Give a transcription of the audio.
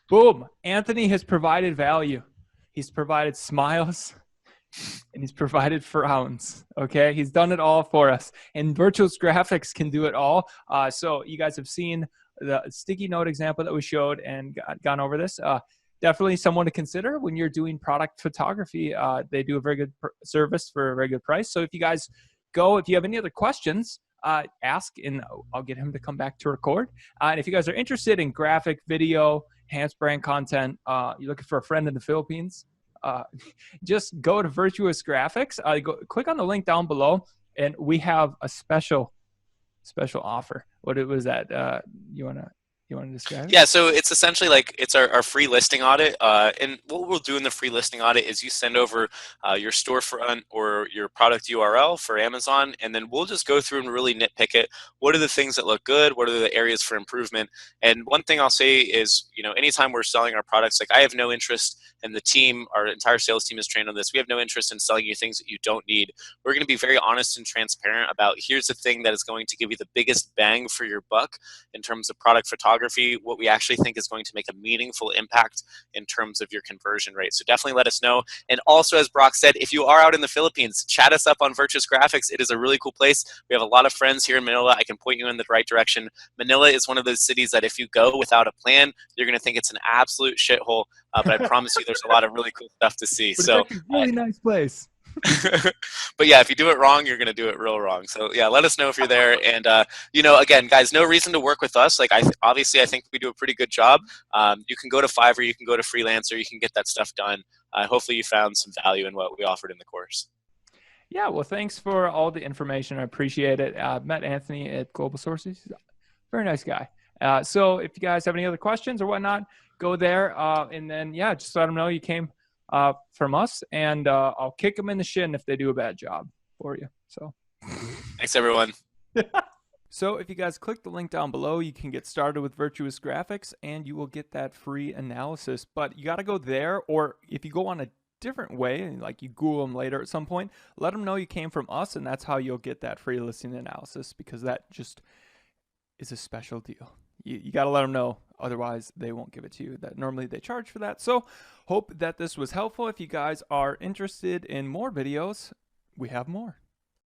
Boom. Anthony has provided value. He's provided smiles and he's provided frowns. Okay. He's done it all for us. And Virtuous Graphics can do it all. So you guys have seen the sticky note example that we showed and gone over this. Definitely someone to consider when you're doing product photography. They do a very good service for a very good price. So if you guys go, if you have any other questions, ask and I'll get him to come back to record. And if you guys are interested in graphic, video, enhanced brand content, you're looking for a friend in the Philippines, just go to Virtuous Graphics. Click on the link down below, and we have a special offer. What was that? You wanna describe it? Yeah, so it's essentially like it's our free listing audit. And what we'll do in the free listing audit is you send over your storefront or your product URL for Amazon, and then we'll just go through and really nitpick it. What are the things that look good? What are the areas for improvement? And one thing I'll say is, anytime we're selling our products, like I have no interest, and the team, our entire sales team is trained on this, we have no interest in selling you things that you don't need. We're going to be very honest and transparent about here's the thing that is going to give you the biggest bang for your buck in terms of product photography, what we actually think is going to make a meaningful impact in terms of your conversion rate. So definitely let us know. And also, as Brock said, if you are out in the Philippines, chat us up on Virtuous Graphics. It is a really cool place. We have a lot of friends here in Manila. I can point you in the right direction. Manila is one of those cities that if you go without a plan, you're going to think it's an absolute shithole. But I promise you there's a lot of really cool stuff to see. But so it's actually a really nice place. But yeah, if you do it wrong, you're going to do it real wrong. So yeah, let us know if you're there. And, again, guys, no reason to work with us. Like, obviously, I think we do a pretty good job. You can go to Fiverr, you can go to Freelancer, you can get that stuff done. Hopefully you found some value in what we offered in the course. Yeah, well, thanks for all the information. I appreciate it. Met Anthony at Global Sources. He's a very nice guy. So if you guys have any other questions or whatnot, go there. And then, yeah, just let them know you came from us, and I'll kick them in the shin if they do a bad job for you. So thanks, everyone. So if you guys click the link down below, you can get started with Virtuous Graphics, and you will get that free analysis. But you got to go there, or if you go on a different way, like you Google them later at some point, let them know you came from us, and that's how you'll get that free listing analysis, because that just is a special deal. You got to let them know, otherwise they won't give it to you. That normally they charge for that. So hope that this was helpful. If you guys are interested in more videos, we have more.